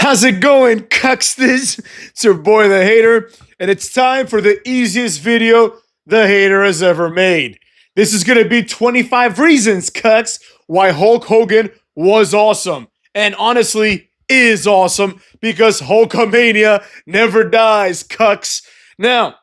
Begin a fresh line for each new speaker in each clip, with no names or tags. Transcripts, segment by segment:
How's it going, cucksters? It's your boy, The Hater, and it's time for the easiest video The Hater has ever made. This is going to be 25 reasons, cucks, why Hulk Hogan was awesome. And honestly, is awesome because Hulkamania never dies, cucks. Now,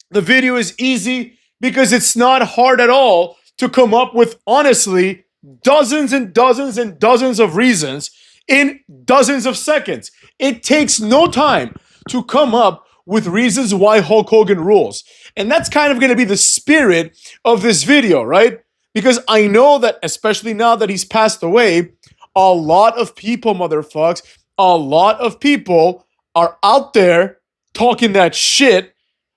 the video is easy because it's not hard at all to come up with, honestly, dozens and dozens and dozens of reasons in dozens of seconds. It takes no time to come up with reasons why Hulk Hogan rules. And that's kind of going to be the spirit of this video, right? Because I know that, especially now that he's passed away, a lot of people, motherfucks, a lot of people are out there talking that shit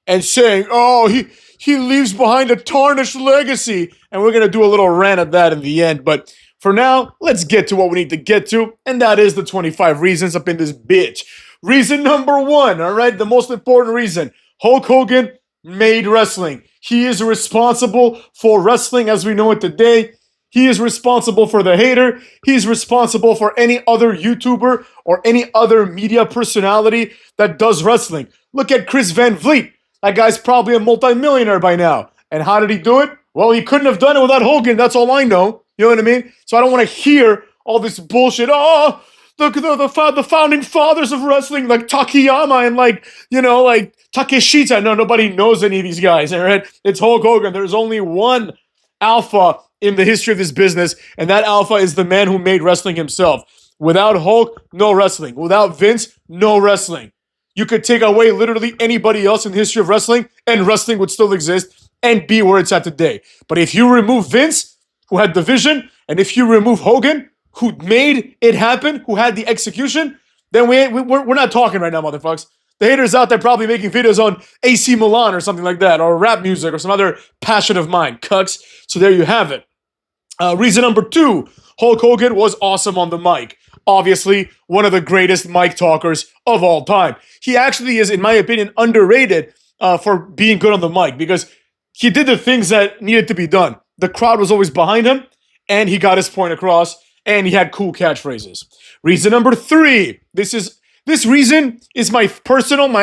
and saying, oh, he leaves behind a tarnished legacy. And we're going to do a little rant at that in the end. But for now, let's get to what we need to get to, and that is the 25 reasons up in this bitch. Reason number one, all right, the most important reason. Hulk Hogan made wrestling. He is responsible for wrestling as we know it today. He is responsible for The Hater. He's responsible for any other YouTuber or any other media personality that does wrestling. Look at Chris Van Vliet. That guy's probably a multimillionaire by now. And how did he do it? Well, he couldn't have done it without Hogan. That's all I know. You know what I mean? So I don't want to hear all this bullshit. Oh, the founding fathers of wrestling, like Takayama and like Takeshita. No, nobody knows any of these guys, all right? It's Hulk Hogan. There's only one alpha in the history of this business, and that alpha is the man who made wrestling himself. Without Hulk, no wrestling. Without Vince, no wrestling. You could take away literally anybody else in the history of wrestling, and wrestling would still exist and be where it's at today. But if you remove Vince, who had the vision, and if you remove Hogan, who made it happen, who had the execution, then we're not talking right now, motherfuckers. The Hater's out there probably making videos on AC Milan or something like that, or rap music, or some other passion of mine, cucks. So there you have it. Reason number two, Hulk Hogan was awesome on the mic. Obviously, one of the greatest mic talkers of all time. He actually is, in my opinion, underrated for being good on the mic because he did the things that needed to be done. The crowd was always behind him, and he got his point across, and he had cool catchphrases. Reason number three. This reason is my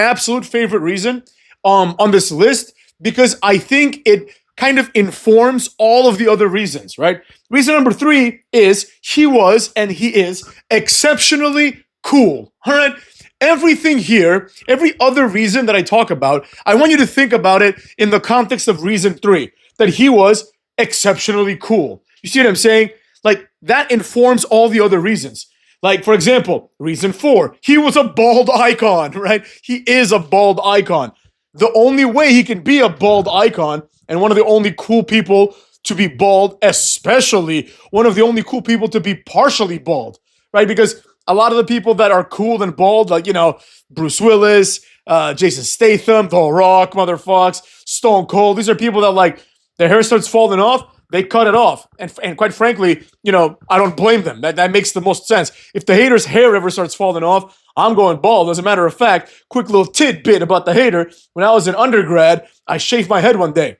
absolute favorite reason on this list because I think it kind of informs all of the other reasons, right? Reason number three is he was and he is exceptionally cool, all right? Everything here, every other reason that I talk about, I want you to think about it in the context of reason three, that he was exceptionally cool. You see what I'm saying? Like, that informs all the other reasons. Like, for example, reason four, he was a bald icon, right? He is a bald icon. The only way he can be a bald icon, and one of the only cool people to be bald, especially one of the only cool people to be partially bald, right? Because a lot of the people that are cool and bald, like, Bruce Willis, Jason Statham, The Rock, motherfucks, Stone Cold, these are people that, like, their hair starts falling off, they cut it off. And quite frankly, I don't blame them. That makes the most sense. If the Hater's hair ever starts falling off, I'm going bald. As a matter of fact, quick little tidbit about the Hater. When I was in undergrad, I shaved my head one day.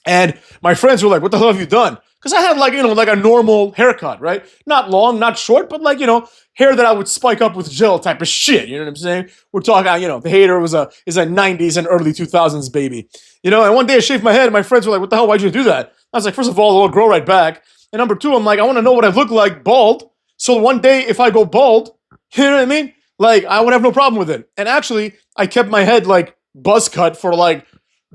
And my friends were like, what the hell have you done? Because I had like a normal haircut, right? Not long, not short, but like, hair that I would spike up with gel type of shit. You know what I'm saying? We're talking, the Hater is a 90s and early 2000s baby. And one day I shaved my head and my friends were like, what the hell, why'd you do that? I was like, first of all, it'll grow right back. And number two, I'm like, I want to know what I look like bald. So one day if I go bald, you know what I mean? Like, I would have no problem with it. And actually, I kept my head like buzz cut for like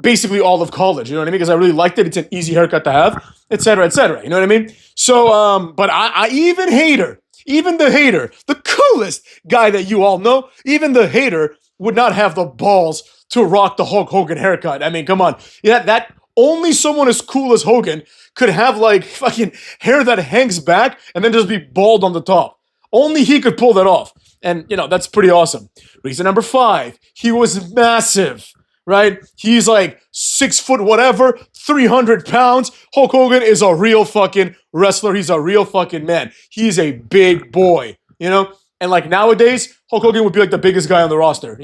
basically all of college. You know what I mean? Because I really liked it. It's an easy haircut to have, et cetera, et cetera. You know what I mean? So, but I even the Hater, the coolest guy that you all know, even the Hater would not have the balls to rock the Hulk Hogan haircut. I mean, come on. Yeah, that only someone as cool as Hogan could have like fucking hair that hangs back and then just be bald on the top. Only he could pull that off. And, that's pretty awesome. Reason number five, he was massive, right? He's like 6 foot whatever, 300 pounds. Hulk Hogan is a real fucking wrestler. He's a real fucking man. He's a big boy, And like nowadays, Hulk Hogan would be like the biggest guy on the roster,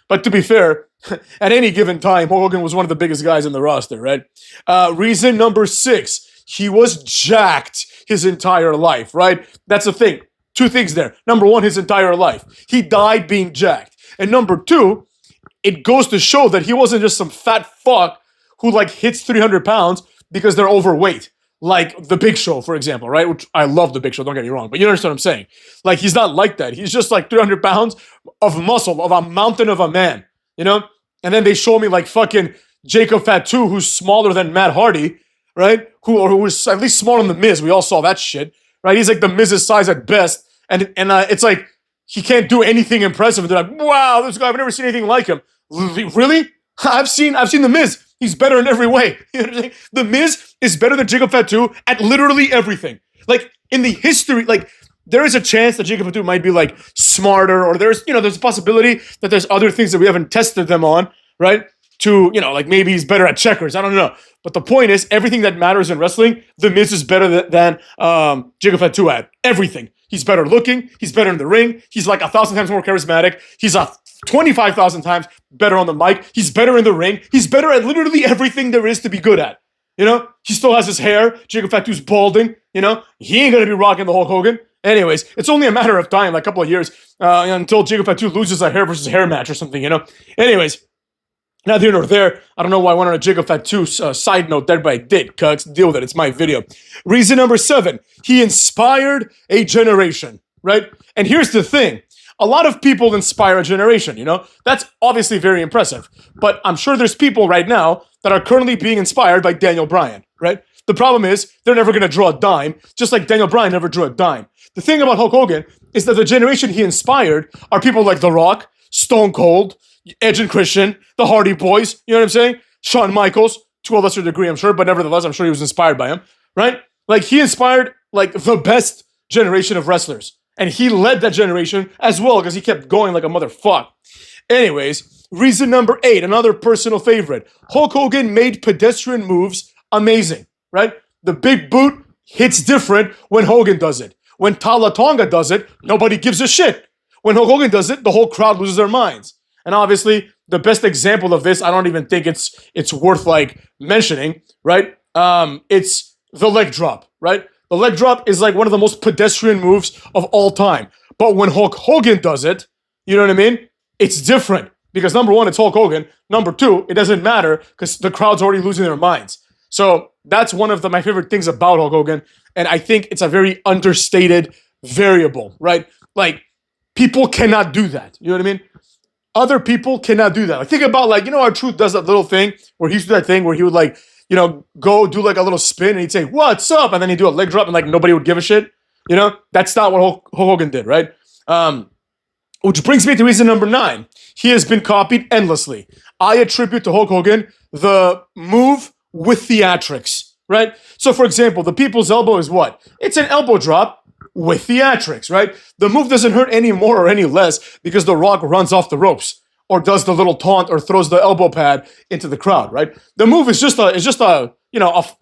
But to be fair, at any given time, Hulk Hogan was one of the biggest guys in the roster, right? Reason number six, he was jacked his entire life, right? That's the thing. Two things there. Number one, his entire life. He died being jacked. And number two, it goes to show that he wasn't just some fat fuck who like hits 300 pounds because they're overweight. Like the Big Show, for example, right? Which I love the Big Show, don't get me wrong, but you understand what I'm saying. Like, he's not like that. He's just like 300 pounds of muscle, of a mountain of a man, you know? And then they show me like fucking Jacob Fatu, who's smaller than Matt Hardy, right? Who was at least smaller than The Miz. We all saw that shit, right? He's like The Miz's size at best. And it's like, he can't do anything impressive. They're like, wow, this guy, I've never seen anything like him. Really? I've seen The Miz. He's better in every way. You know what I'm saying? The Miz is better than Jacob Fatu at literally everything. Like, in the history, like, there is a chance that Jacob Fatu might be, like, smarter, or there's a possibility that there's other things that we haven't tested them on, right? To, like, maybe he's better at checkers. I don't know. But the point is, everything that matters in wrestling, The Miz is better than Jacob Fatu at. Everything. He's better looking. He's better in the ring. He's like 1,000 times more charismatic. He's 25,000 times better on the mic. He's better in the ring. He's better at literally everything there is to be good at. He still has his hair. Jacob Fatu's balding. He ain't gonna be rocking the Hulk Hogan. Anyways, it's only a matter of time, like a couple of years, until Jacob Fatu loses a hair versus hair match or something. Anyways, neither here nor there. I don't know why I went on a Jacob Fatu side note there, but I did. Cucks, deal with it. It's my video. Reason number 7, he inspired a generation, right? And here's the thing. A lot of people inspire a generation, That's obviously very impressive. But I'm sure there's people right now that are currently being inspired by Daniel Bryan, right? The problem is they're never going to draw a dime, just like Daniel Bryan never drew a dime. The thing about Hulk Hogan is that the generation he inspired are people like The Rock, Stone Cold, Edge and Christian, the Hardy Boys, you know what I'm saying? Shawn Michaels, to a lesser degree, I'm sure, but nevertheless, I'm sure he was inspired by him, right? Like, he inspired, like, the best generation of wrestlers. And he led that generation as well, because he kept going like a motherfucker. Anyways, reason number 8, another personal favorite. Hulk Hogan made pedestrian moves amazing, right? The big boot hits different when Hogan does it. When Tala Tonga does it, nobody gives a shit. When Hulk Hogan does it, the whole crowd loses their minds. And obviously, the best example of this, I don't even think it's worth like mentioning, right? It's the leg drop, right? The leg drop is like one of the most pedestrian moves of all time. But when Hulk Hogan does it, you know what I mean? It's different. Because number 1, it's Hulk Hogan. Number 2, it doesn't matter because the crowd's already losing their minds. So that's one of my favorite things about Hulk Hogan. And I think it's a very understated variable, right? Like, people cannot do that. You know what I mean? Other people cannot do that. Like, think about, like, R-Truth does that little thing where he used to do that thing where he would, like, go do like a little spin and he'd say, "What's up?" And then he'd do a leg drop and like nobody would give a shit. That's not what Hulk Hogan did, right? Which brings me to reason number 9. He has been copied endlessly. I attribute to Hulk Hogan the move with theatrics, right? So, for example, the people's elbow is what? It's an elbow drop with theatrics, right? The move doesn't hurt any more or any less because The Rock runs off the ropes or does the little taunt or throws the elbow pad into the crowd, right? The move is just an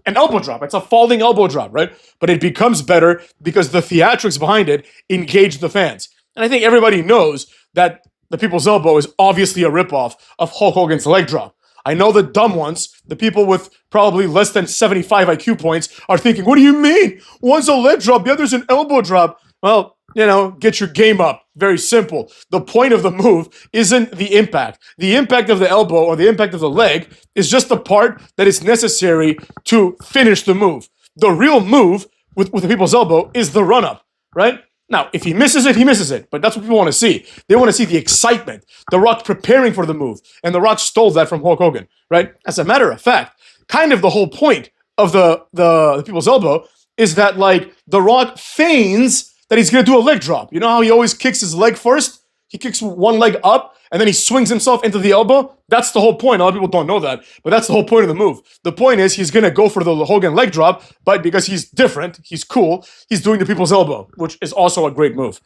elbow drop. It's a falling elbow drop, right? But it becomes better because the theatrics behind it engage the fans. And I think everybody knows that the people's elbow is obviously a ripoff of Hulk Hogan's leg drop. I know the dumb ones, the people with probably less than 75 IQ points, are thinking, what do you mean? One's a leg drop, the other's an elbow drop. Well, get your game up. Very simple. The point of the move isn't the impact. The impact of the elbow or the impact of the leg is just the part that is necessary to finish the move. The real move with the people's elbow is the run-up, right? Now, if he misses it, he misses it. But that's what people want to see. They want to see the excitement. The Rock preparing for the move. And The Rock stole that from Hulk Hogan, right? As a matter of fact, kind of the whole point of the people's elbow is that, like, The Rock feigns that he's going to do a leg drop. You know how he always kicks his leg first? He kicks one leg up, and then he swings himself into the elbow. That's the whole point. A lot of people don't know that, but that's the whole point of the move. The point is he's going to go for the Hogan leg drop, but because he's different, he's cool, he's doing the people's elbow, which is also a great move.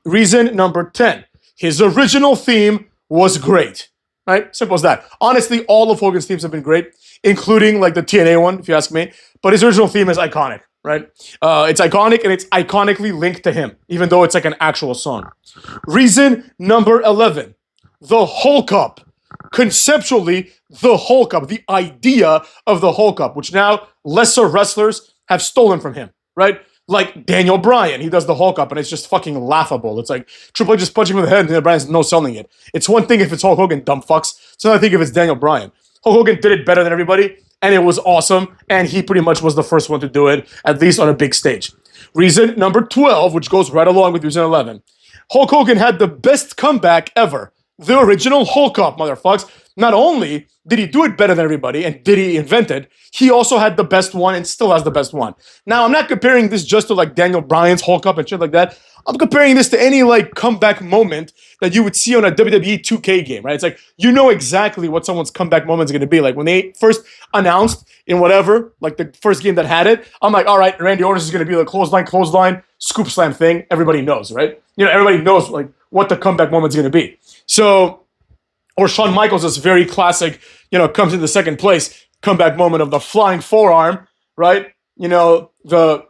Reason number 10. His original theme was great, right? Simple as that. Honestly, all of Hogan's themes have been great, including like the TNA one, if you ask me, but his original theme is iconic. Right? It's iconic and it's iconically linked to him, even though it's like an actual song. Reason number 11, the Hulk Up. Conceptually, the Hulk Up, the idea of the Hulk Up, which now lesser wrestlers have stolen from him, right? Like Daniel Bryan, he does the Hulk up, and it's just fucking laughable. It's like Triple H just punching him in the head, and Daniel Bryan's no selling it. It's one thing if it's Hulk Hogan, dumb fucks. It's another thing if it's Daniel Bryan. Hulk Hogan did it better than everybody, and it was awesome, and he pretty much was the first one to do it, at least on a big stage. Reason number 12, which goes right along with reason 11. Hulk Hogan had the best comeback ever. The original Hulk up, motherfuckers. Not only did he do it better than everybody and did he invent it, he also had the best one and still has the best one. Now, I'm not comparing this just to like Daniel Bryan's Hulk up and shit like that. I'm comparing this to any like comeback moment that you would see on a WWE 2K game, right? It's like, you know exactly what someone's comeback moment is going to be. Like when they first announced in whatever, like the first game that had it, I'm like, all right, Randy Orton is going to be the clothesline, scoop slam thing. Everybody knows, right? You know, everybody knows like what the comeback moment is going to be. So, or Shawn Michaels is very classic, you know, comes in the second place, comeback moment of the flying forearm, right? You know, the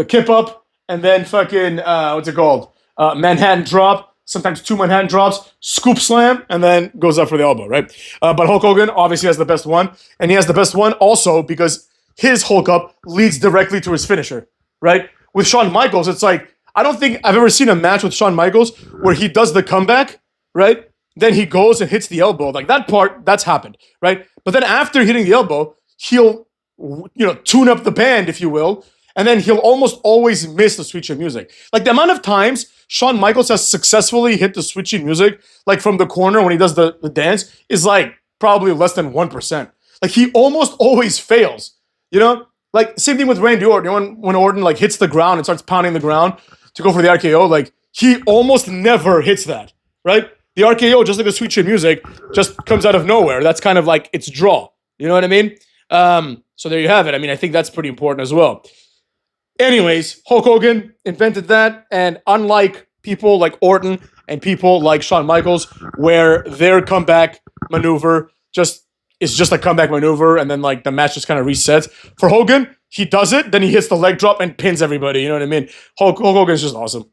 kip up, and then fucking, what's it called? Manhattan drop, sometimes 2 Manhattan drops, scoop slam, and then goes up for the elbow, right? But Hulk Hogan obviously has the best one, and he has the best one also because his Hulk up leads directly to his finisher, right? With Shawn Michaels, it's like, I don't think I've ever seen a match with Shawn Michaels where he does the comeback, right? Then he goes and hits the elbow. Like that part, that's happened, right? But then after hitting the elbow, he'll, you know, tune up the band, if you will, and then he'll almost always miss the sweet chin music. Like the amount of times Shawn Michaels has successfully hit the sweet chin music, like from the corner when he does the dance, is like probably less than 1%. Like he almost always fails, you know? Like same thing with Randy Orton. You know, when Orton like hits the ground and starts pounding the ground to go for the RKO, like he almost never hits that, right? The RKO, just like the sweet chin music, just comes out of nowhere. That's kind of like its draw. You know what I mean? So there you have it. I mean, I think that's pretty important as well. Anyways, Hulk Hogan invented that, and unlike people like Orton and people like Shawn Michaels, where their comeback maneuver is just a comeback maneuver, and then like the match just kind of resets. For Hogan, he does it, then he hits the leg drop and pins everybody. You know what I mean? Hulk Hogan is just awesome.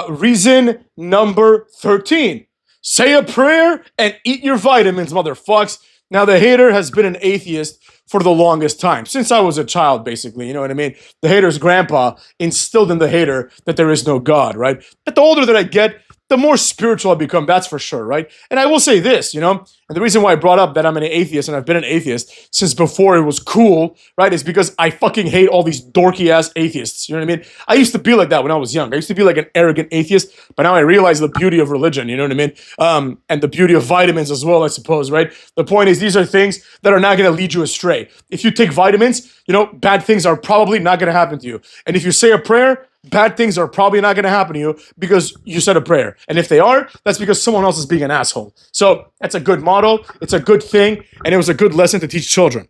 Reason number 13. Say a prayer and eat your vitamins, motherfucks. Now, the hater has been an atheist for the longest time, since I was a child, basically. You know what I mean? The hater's grandpa instilled in the hater that there is no God, right? But the older that I get, the more spiritual I become, that's for sure, right? And I will say this, you know, and the reason why I brought up that I'm an atheist and I've been an atheist since before it was cool, right, is because I fucking hate all these dorky-ass atheists, you know what I mean? I used to be like that when I was young. I used to be like an arrogant atheist, but now I realize the beauty of religion, you know what I mean? And the beauty of vitamins as well, I suppose, right? The point is these are things that are not going to lead you astray. If you take vitamins, you know, bad things are probably not going to happen to you. And if you say a prayer, bad things are probably not going to happen to you because you said a prayer. And if they are, that's because someone else is being an asshole. So that's a good model. It's a good thing. And it was a good lesson to teach children.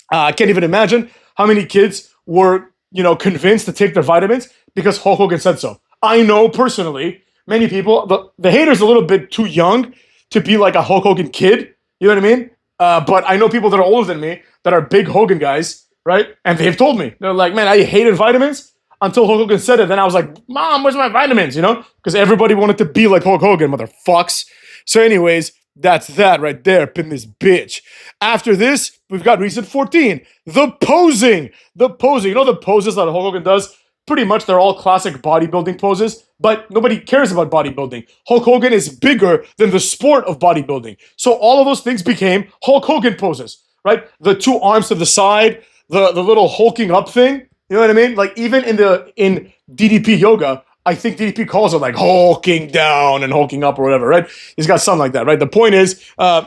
I can't even imagine how many kids were, you know, convinced to take their vitamins because Hulk Hogan said so. I know personally, many people, the hater's a little bit too young to be like a Hulk Hogan kid. You know what I mean? But I know people that are older than me that are big Hogan guys, right? And they've told me, they're like, man, I hated vitamins until Hulk Hogan said it. Then I was like, Mom, where's my vitamins? You know? Because everybody wanted to be like Hulk Hogan, motherfucks. So anyways, that's that right there. Pin this bitch. After this, we've got reason 14. The posing. The posing. You know the poses that Hulk Hogan does? Pretty much they're all classic bodybuilding poses, but nobody cares about bodybuilding. Hulk Hogan is bigger than the sport of bodybuilding. So all of those things became Hulk Hogan poses, right? The 2 arms to the side, the little hulking up thing. You know what I mean? Like even in DDP yoga, I think DDP calls it like hulking down and hulking up or whatever, right? He's got something like that, right? The point is,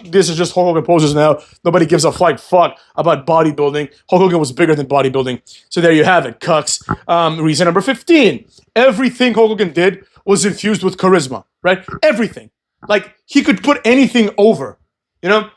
this is just Hulk Hogan poses now. Nobody gives a flying fuck about bodybuilding. Hulk Hogan was bigger than bodybuilding. So there you have it, cucks. Reason number 15. Everything Hulk Hogan did was infused with charisma, right? Everything. Like he could put anything over, you know?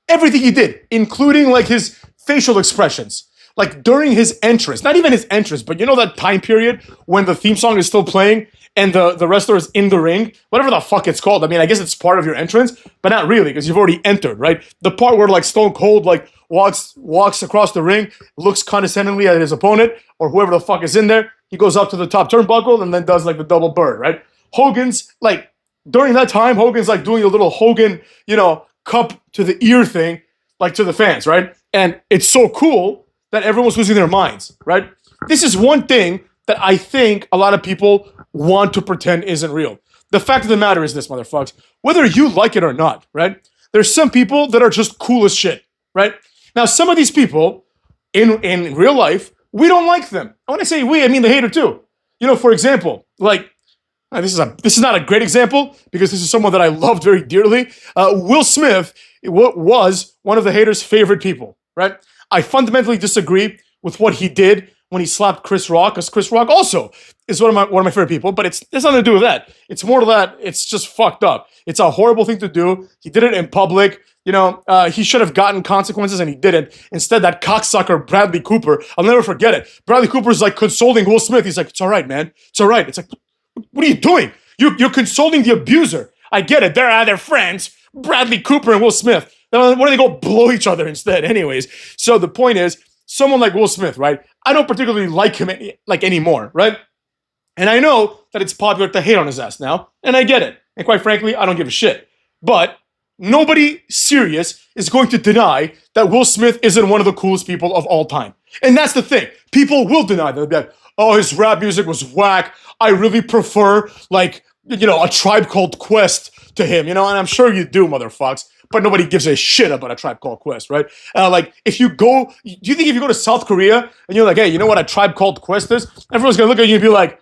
Everything he did, including like his facial expressions. Like during his entrance, not even his entrance, but you know that time period when the theme song is still playing and the wrestler is in the ring, whatever the fuck it's called. I mean, I guess it's part of your entrance, but not really because you've already entered, right? The part where like Stone Cold like walks across the ring, looks condescendingly at his opponent or whoever the fuck is in there. He goes up to the top turnbuckle and then does like the double bird, right? Hogan's like during that time, Hogan's like doing a little Hogan, you know, cup to the ear thing, like to the fans, right? And it's so cool that everyone's losing their minds, right? This is one thing that I think a lot of people want to pretend isn't real. The fact of the matter is this, motherfuckers. Whether you like it or not, right? There's some people that are just cool as shit, right? Now, some of these people in real life, we don't like them. When I say we, I mean the hater too. You know, for example, like this is not a great example because this is someone that I loved very dearly. Will Smith was one of the haters' favorite people, right? I fundamentally disagree with what he did when he slapped Chris Rock, because Chris Rock also is one of my favorite people, but it's nothing to do with that. It's more to that, it's just fucked up. It's a horrible thing to do. He did it in public. You know, he should have gotten consequences and he didn't. Instead, that cocksucker Bradley Cooper, I'll never forget it. Bradley Cooper's like consoling Will Smith. He's like, it's all right, man. It's all right. It's like, what are you doing? You're consoling the abuser. I get it. They're friends. Bradley Cooper and Will Smith. Why don't they go blow each other instead? Anyways, so the point is, someone like Will Smith, right? I don't particularly like him anymore, right? And I know that it's popular to hate on his ass now, and I get it. And quite frankly, I don't give a shit. But nobody serious is going to deny that Will Smith isn't one of the coolest people of all time. And that's the thing. People will deny that. They'll be like, oh, his rap music was whack. I really prefer, like, you know, A Tribe Called Quest to him, you know? And I'm sure you do, motherfucks. But nobody gives a shit about A Tribe Called Quest, right? Like, if you go, do you think if you go to South Korea and you're like, hey, you know what A Tribe Called Quest is? Everyone's gonna look at you and be like,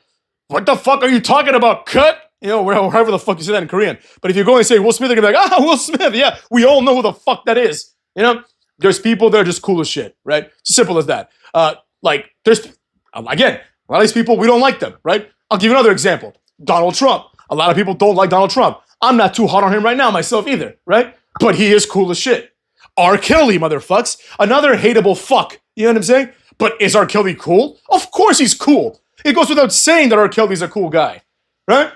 what the fuck are you talking about, cut? You know, wherever the fuck you say that in Korean. But if you go and say Will Smith, they're gonna be like, Will Smith, yeah, we all know who the fuck that is. You know, there's people that are just cool as shit, right? It's as simple as that. Like, there's, again, a lot of these people, we don't like them, right? I'll give you another example. Donald Trump. A lot of people don't like Donald Trump. I'm not too hot on him right now myself either, right? But he is cool as shit. R. Kelly, motherfucks. Another hateable fuck. You know what I'm saying? But is R. Kelly cool? Of course he's cool. It goes without saying that R. Kelly's a cool guy, right?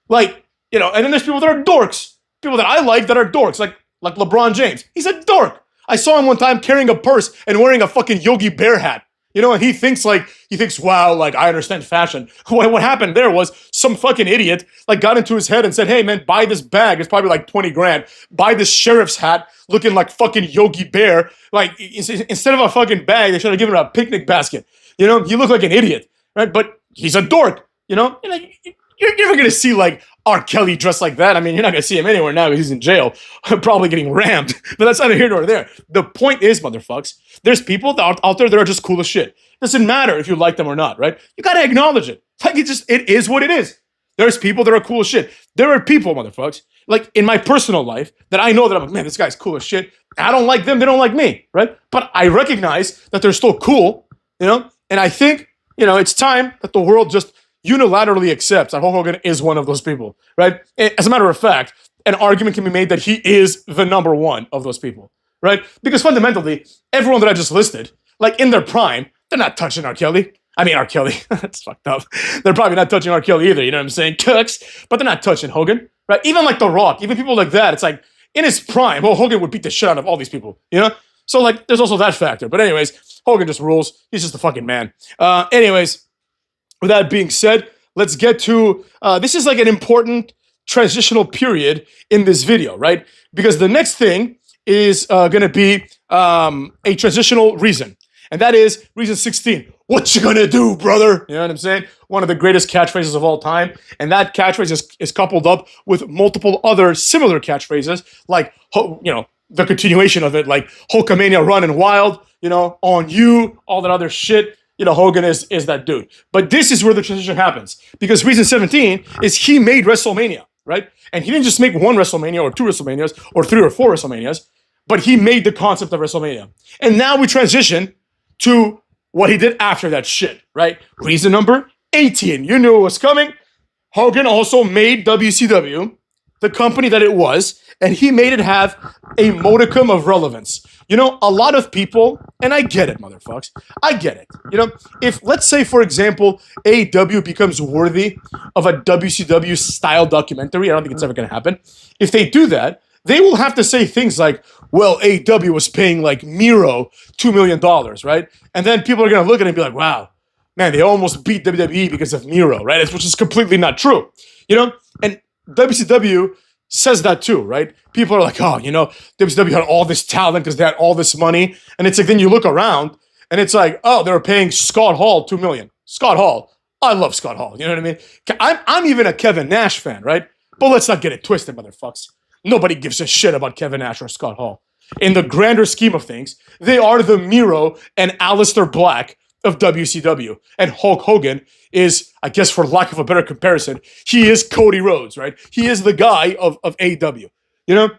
Like, you know, and then there's people that are dorks. People that I like that are dorks, like LeBron James. He's a dork. I saw him one time carrying a purse and wearing a fucking Yogi Bear hat. You know, and he thinks, wow, like, I understand fashion. What happened there was some fucking idiot, like, got into his head and said, hey, man, buy this bag. It's probably like 20 grand. Buy this sheriff's hat looking like fucking Yogi Bear. Like, instead of a fucking bag, they should have given him a picnic basket. You know, he looked like an idiot, right? But he's a dork, you know? You're never going to see, like, R. Kelly dressed like that. I mean, you're not going to see him anywhere now because he's in jail, probably getting rammed. But that's neither here nor there. The point is, motherfucks, there's people out there that are just cool as shit. Doesn't matter if you like them or not, right? You got to acknowledge it. Like, it is what it is. There's people that are cool as shit. There are people, motherfucks, like in my personal life that I know that I'm like, man, this guy's cool as shit. I don't like them. They don't like me, right? But I recognize that they're still cool, you know? And I think, you know, it's time that the world just unilaterally accepts that Hulk Hogan is one of those people, right? As a matter of fact, an argument can be made that he is the number one of those people, right? Because fundamentally, everyone that I just listed, like in their prime, they're not touching R. Kelly. I mean, R. Kelly, that's fucked up. They're probably not touching R. Kelly either, you know what I'm saying? Cooks, but they're not touching Hogan, right? Even like The Rock, even people like that, it's like, in his prime, well, Hogan would beat the shit out of all these people, you know? So like, there's also that factor. But anyways, Hogan just rules. He's just a fucking man. Anyways, with that being said, let's get to, this is like an important transitional period in this video, right? Because the next thing is going to be a transitional reason. And that is reason 16. What you gonna do, brother? You know what I'm saying? One of the greatest catchphrases of all time. And that catchphrase is coupled up with multiple other similar catchphrases, like, you know, the continuation of it, like Hulkamania running wild, you know, on you, all that other shit. You know, Hogan is that dude. But this is where the transition happens. Because reason 17 is he made WrestleMania, right? And he didn't just make one WrestleMania or two WrestleManias or three or four WrestleManias, but he made the concept of WrestleMania. And now we transition to what he did after that shit, right? Reason number 18. You knew it was coming. Hogan also made WCW the company that it was, and he made it have a modicum of relevance. You know, a lot of people, and I get it, motherfuckers, I get it. You know, if, let's say, for example, AEW becomes worthy of a WCW-style documentary, I don't think it's ever going to happen. If they do that, they will have to say things like, well, AEW was paying, like, Miro $2 million, right? And then people are going to look at it and be like, wow, man, they almost beat WWE because of Miro, right? Which is completely not true, you know? And WCW says that too, right? People are like, oh, you know, WCW had all this talent because they had all this money. And it's like, then you look around and it's like, oh, they were paying Scott Hall $2 million. Scott Hall, I love Scott Hall. You know what I mean? I'm even a Kevin Nash fan, right? But let's not get it twisted, motherfucks. Nobody gives a shit about Kevin Nash or Scott Hall. In the grander scheme of things, they are the Miro and Aleister Black of WCW. And Hulk Hogan is, I guess for lack of a better comparison, he is Cody Rhodes, right? He is the guy of AEW. You know?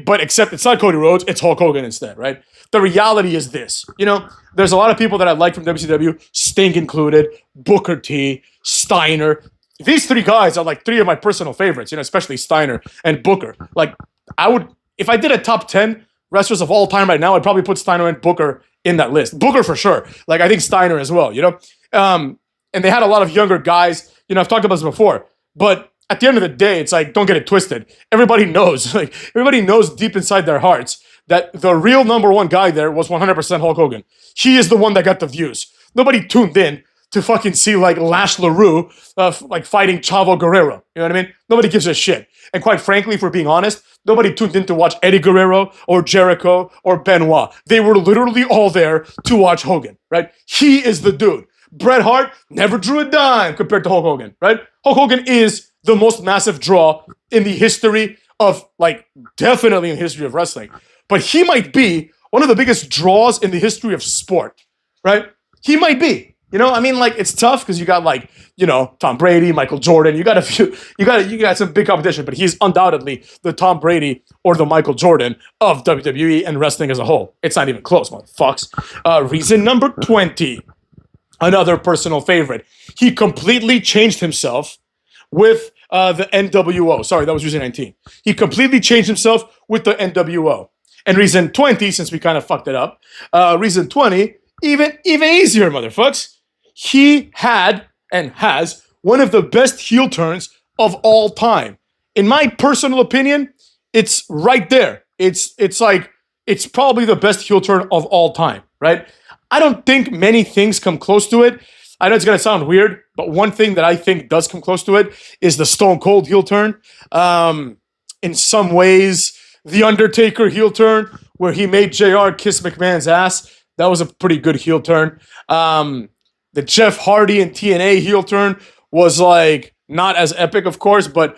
But except it's not Cody Rhodes, it's Hulk Hogan instead, right? The reality is this. You know, there's a lot of people that I like from WCW, Sting included, Booker T, Steiner. These three guys are like three of my personal favorites, you know, especially Steiner and Booker. Like, I would, if I did a top 10 wrestlers of all time right now, I'd probably put Steiner and Booker in that list. Booker for sure. Like, I think Steiner as well, you know? And they had a lot of younger guys. You know, I've talked about this before. But at the end of the day, it's like, don't get it twisted. Everybody knows, like, everybody knows deep inside their hearts that the real number one guy there was 100% Hulk Hogan. He is the one that got the views. Nobody tuned in to fucking see like Lash LaRue like fighting Chavo Guerrero. You know what I mean? Nobody gives a shit. And quite frankly, if we're being honest, nobody tuned in to watch Eddie Guerrero or Jericho or Benoit. They were literally all there to watch Hogan, right? He is the dude. Bret Hart never drew a dime compared to Hulk Hogan, right? Hulk Hogan is the most massive draw in the history of, like, definitely in the history of wrestling. But he might be one of the biggest draws in the history of sport, right? He might be. You know, I mean, like, it's tough because you got, like, you know, Tom Brady, Michael Jordan. You got a few, you got some big competition, but he's undoubtedly the Tom Brady or the Michael Jordan of WWE and wrestling as a whole. It's not even close, motherfucks. Reason number 20, another personal favorite. He completely changed himself with the NWO. Sorry, that was reason 19. He completely changed himself with the NWO. And reason 20, since we kind of fucked it up, reason 20, even easier, motherfucks. He had and has one of the best heel turns of all time. In my personal opinion, it's right there. It's like, it's probably the best heel turn of all time, right? I don't think many things come close to it. I know it's going to sound weird, but one thing that I think does come close to it is the Stone Cold heel turn. In some ways, the Undertaker heel turn, where he made JR kiss McMahon's ass. That was a pretty good heel turn. The Jeff Hardy and TNA heel turn was, like, not as epic, of course, but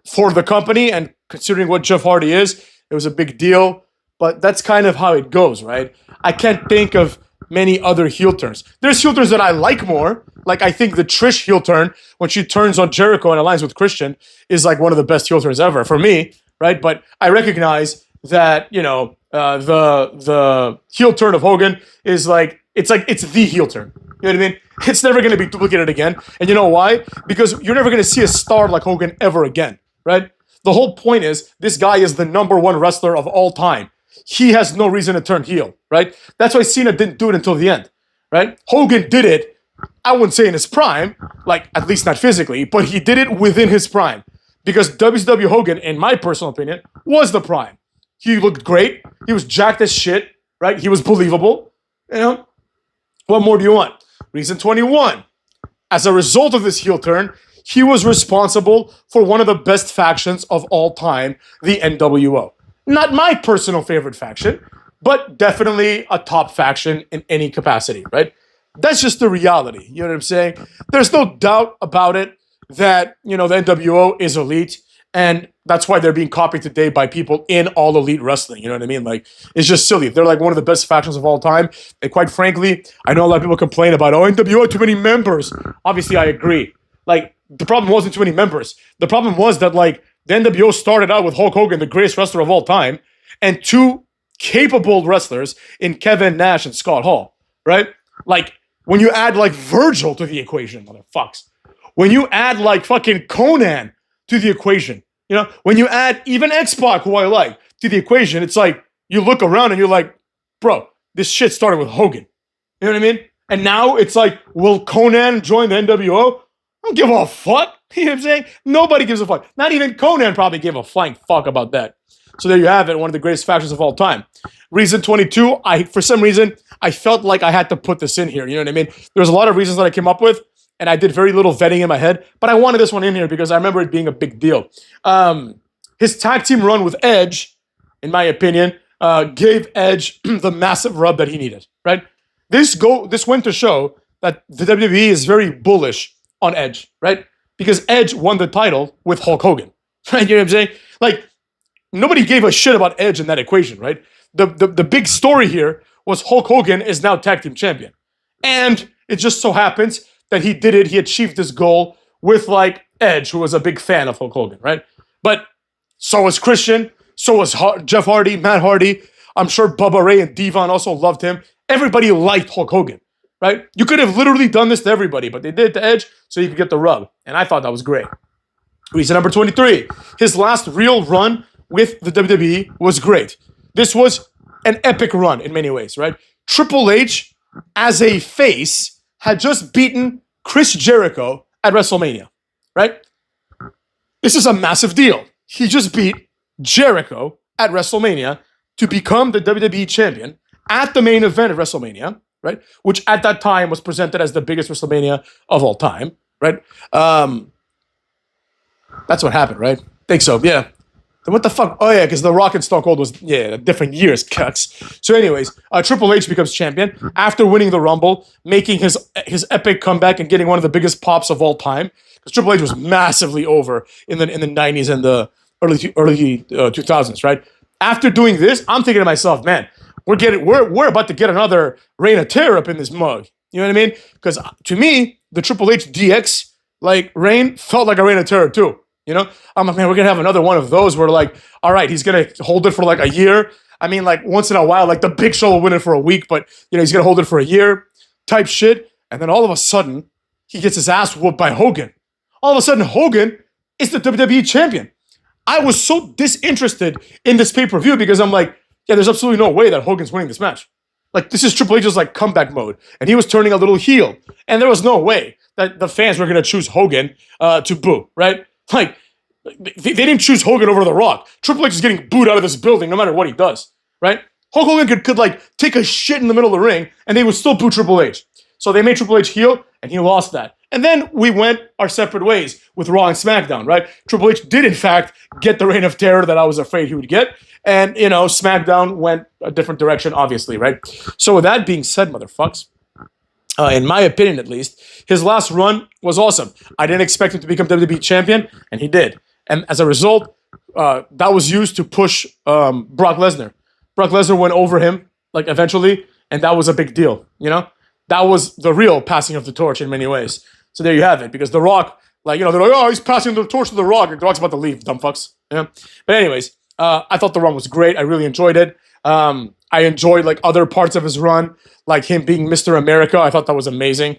for the company and considering what Jeff Hardy is, it was a big deal. But that's kind of how it goes, right? I can't think of many other heel turns. There's heel turns that I like more. Like, I think the Trish heel turn, when she turns on Jericho and aligns with Christian, is like one of the best heel turns ever for me, right? But I recognize that, you know, the heel turn of Hogan is like it's the heel turn. You know what I mean? It's never going to be duplicated again. And you know why? Because you're never going to see a star like Hogan ever again, right? The whole point is this guy is the number one wrestler of all time. He has no reason to turn heel, right? That's why Cena didn't do it until the end, right? Hogan did it, I wouldn't say in his prime, like, at least not physically, but he did it within his prime. Because WCW Hogan, in my personal opinion, was the prime. He looked great. He was jacked as shit, right? He was believable. You know? What more do you want? Reason 21. As a result of this heel turn, he was responsible for one of the best factions of all time, the NWO. Not my personal favorite faction, but definitely a top faction in any capacity, right? That's just the reality. You know what I'm saying? There's no doubt about it that, you know, the NWO is elite, and that's why they're being copied today by people in all elite wrestling. You know what I mean? Like, it's just silly. They're like one of the best factions of all time. And quite frankly, I know a lot of people complain about, oh, NWO, too many members. Obviously, I agree. Like, the problem wasn't too many members. The problem was that, like, the NWO started out with Hulk Hogan, the greatest wrestler of all time, and two capable wrestlers in Kevin Nash and Scott Hall, right? Like, when you add, like, Virgil to the equation, motherfucks. When you add, like, fucking Conan to the equation, you know? When you add even X-Pac, who I like, to the equation, it's like, you look around and you're like, bro, this shit started with Hogan. You know what I mean? And now it's like, will Conan join the NWO? I don't give a fuck. You know what I'm saying? Nobody gives a fuck. Not even Conan probably gave a flying fuck about that. So there you have it, one of the greatest factions of all time. Reason 22, for some reason, I felt like I had to put this in here. You know what I mean? There's a lot of reasons that I came up with, and I did very little vetting in my head, but I wanted this one in here because I remember it being a big deal. His tag team run with Edge, in my opinion, gave Edge the massive rub that he needed, right? This went to show that the WWE is very bullish on Edge, right? Because Edge won the title with Hulk Hogan, right? You know what I'm saying? Like, nobody gave a shit about Edge in that equation, right? The big story here was Hulk Hogan is now tag team champion. And it just so happens that he did it, he achieved this goal with like Edge, who was a big fan of Hulk Hogan, right? But so was Christian, so was Jeff Hardy, Matt Hardy. I'm sure Bubba Ray and Devon also loved him. Everybody liked Hulk Hogan, right? You could have literally done this to everybody, but they did it to Edge so you could get the rub. And I thought that was great. Reason number 23. His last real run with the WWE was great. This was an epic run in many ways, right? Triple H, as a face, had just beaten Chris Jericho at WrestleMania, right? This is a massive deal. He just beat Jericho at WrestleMania to become the WWE champion at the main event of WrestleMania, right? Which at that time was presented as the biggest WrestleMania of all time, right? That's what happened, right? Think so, yeah. Then what the fuck? Oh yeah, because The Rock and Stone Cold was, different years, cucks. So anyways, Triple H becomes champion after winning the Rumble, making his epic comeback and getting one of the biggest pops of all time. Because Triple H was massively over in the 90s and the early 2000s, right? After doing this, I'm thinking to myself, man, we're about to get another Reign of Terror up in this mug. You know what I mean? Because to me, the Triple H DX reign felt like a Reign of Terror too. You know, I'm like, man, we're gonna have another one of those where like, all right, he's gonna hold it for like a year. I mean, like once in a while, like the Big Show will win it for a week, but he's gonna hold it for a year, type shit. And then all of a sudden, he gets his ass whooped by Hogan. All of a sudden, Hogan is the WWE champion. I was so disinterested in this pay-per-view because I'm like, yeah, there's absolutely no way that Hogan's winning this match. Like, this is Triple H's like comeback mode, and he was turning a little heel, and there was no way that the fans were gonna choose Hogan to boo, right? Like, they didn't choose Hogan over The Rock. Triple H is getting booed out of this building no matter what he does, right? Hulk Hogan could like take a shit in the middle of the ring and they would still boo Triple H. So they made Triple H heel and he lost that. And then we went our separate ways with Raw and SmackDown, right? Triple H did in fact get the Reign of Terror that I was afraid he would get. And, SmackDown went a different direction, obviously, right? So with that being said, motherfucks, in my opinion, at least, his last run was awesome. I didn't expect him to become WWE champion, and he did. And as a result, that was used to push Brock Lesnar. Brock Lesnar went over him, eventually, and that was a big deal, That was the real passing of the torch in many ways. So there you have it, because The Rock, they're like, oh, he's passing the torch to The Rock, and The Rock's about to leave, dumb fucks. Yeah. But anyways, I thought the run was great. I really enjoyed it. I enjoyed other parts of his run, like him being Mr. America. I thought that was amazing.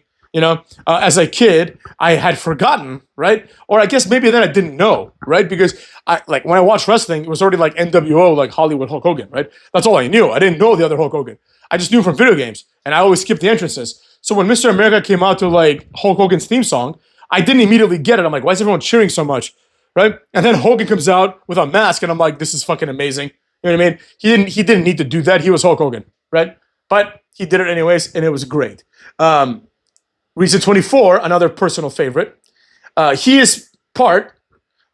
As a kid, I had forgotten, right? Or I guess maybe then I didn't know, right? Because when I watched wrestling, it was already like NWO, like Hollywood Hulk Hogan, right? That's all I knew. I didn't know the other Hulk Hogan. I just knew from video games, and I always skipped the entrances. So when Mr. America came out to Hulk Hogan's theme song, I didn't immediately get it. I'm like, why is everyone cheering so much, right? And then Hogan comes out with a mask, and I'm like, this is fucking amazing. You know what I mean? He didn't need to do that. He was Hulk Hogan, right? But he did it anyways, and it was great. Reason 24, another personal favorite. He is part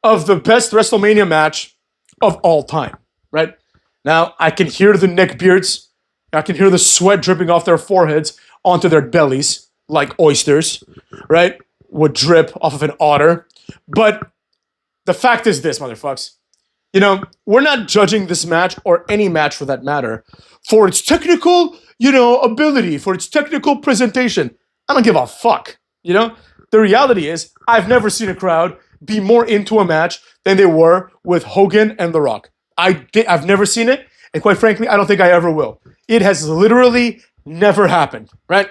of the best WrestleMania match of all time, right? Now, I can hear the neckbeards. I can hear the sweat dripping off their foreheads onto their bellies like oysters, right? Would drip off of an otter. But the fact is this, motherfucks. We're not judging this match, or any match for that matter, for its technical, ability, for its technical presentation. I don't give a fuck, The reality is, I've never seen a crowd be more into a match than they were with Hogan and The Rock. I've never seen it, and quite frankly, I don't think I ever will. It has literally never happened, right?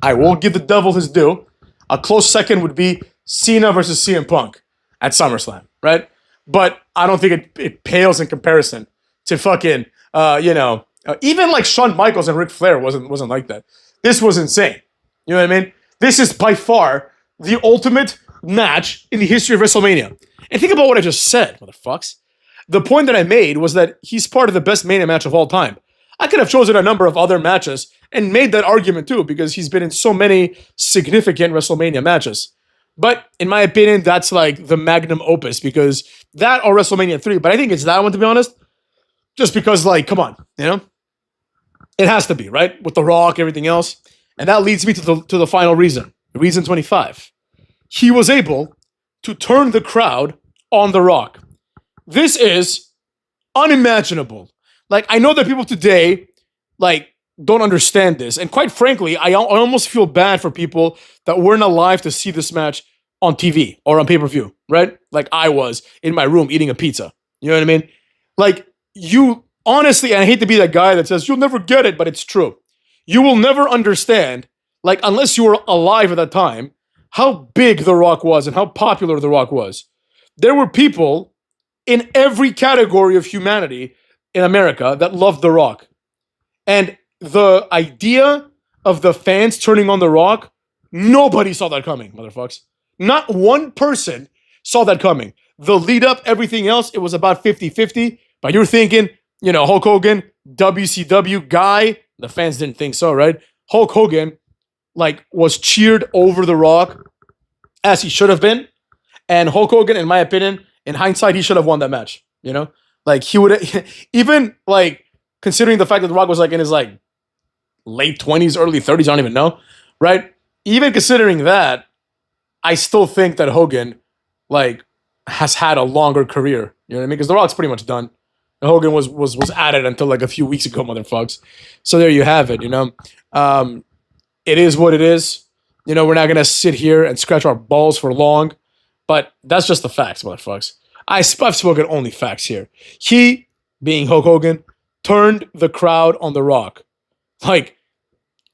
I will give the devil his due. A close second would be Cena versus CM Punk at SummerSlam, right? But I don't think it pales in comparison to fucking, even like Shawn Michaels and Ric Flair wasn't like that. This was insane. You know what I mean? This is by far the ultimate match in the history of WrestleMania. And think about what I just said, motherfucks. The point that I made was that he's part of the best Mania match of all time. I could have chosen a number of other matches and made that argument too, because he's been in so many significant WrestleMania matches. But in my opinion, that's the magnum opus, because that or WrestleMania 3, but I think it's that one, to be honest, just because come on, it has to be, right? With The Rock, everything else. And that leads me to the final reason, reason 25. he was able to turn the crowd on The Rock. This is unimaginable. Like, I know that people today, like, don't understand this. And quite frankly, I almost feel bad for people that weren't alive to see this match on TV or on pay-per-view, right? Like I was in my room eating a pizza. You know what I mean? Like, you honestly, and I hate to be that guy that says, you'll never get it, but it's true. You will never understand, like, unless you were alive at that time, how big The Rock was and how popular The Rock was. There were people in every category of humanity in America that loved The Rock. And the idea of the fans turning on The Rock, nobody saw that coming, motherfuckers. Not one person saw that coming. The lead up, everything else, it was about 50-50. But you're thinking, you know, Hulk Hogan, WCW guy. The fans didn't think so, right? Hulk Hogan, like, was cheered over The Rock as he should have been. And Hulk Hogan, in my opinion, in hindsight, he should have won that match. You know? Like, he would even, like, considering the fact that The Rock was, like, in his, like, late 20s, early 30s, I don't even know, right? Even considering that, I still think that Hogan, like, has had a longer career. You know what I mean? Because The Rock's pretty much done. And Hogan was at it until, like, a few weeks ago, motherfucks. So there you have it, you know? It is what it is. You know, we're not going to sit here and scratch our balls for long. But that's just the facts, motherfuckers. I've spoken only facts here. He, being Hulk Hogan, turned the crowd on The Rock. Like,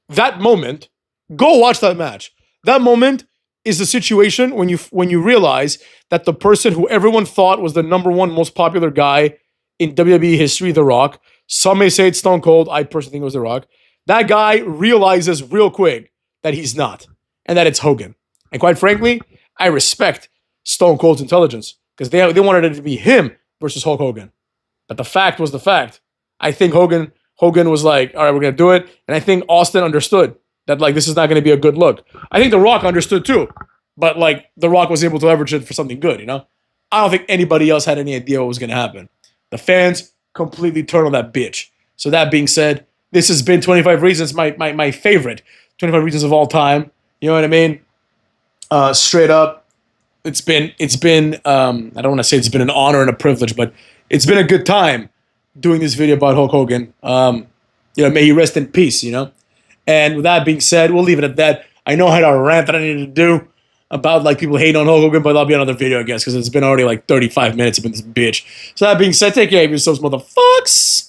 that moment, go watch that match. That moment is the situation when you realize that the person who everyone thought was the number one most popular guy in WWE history, The Rock, some may say it's Stone Cold, I personally think it was The Rock, that guy realizes real quick that he's not, and that it's Hogan. And quite frankly, I respect Stone Cold's intelligence, because they wanted it to be him versus Hulk Hogan. But the fact was the fact. I think Hogan was like, all right, we're going to do it. And I think Austin understood that, like, this is not going to be a good look. I think The Rock understood too. But, like, The Rock was able to leverage it for something good, you know? I don't think anybody else had any idea what was going to happen. The fans completely turned on that bitch. So that being said, this has been 25 Reasons, my favorite 25 Reasons of all time. You know what I mean? Straight up, it's been I don't want to say it's been an honor and a privilege, but it's been a good time doing this video about Hulk Hogan. You know, may he rest in peace, you know? And with that being said, we'll leave it at that. I know I had a rant that I needed to do about, like, people hating on Hulk Hogan, but that'll be another video, I guess, because it's been already like 35 minutes of this bitch. So that being said, take care of yourselves, motherfucks.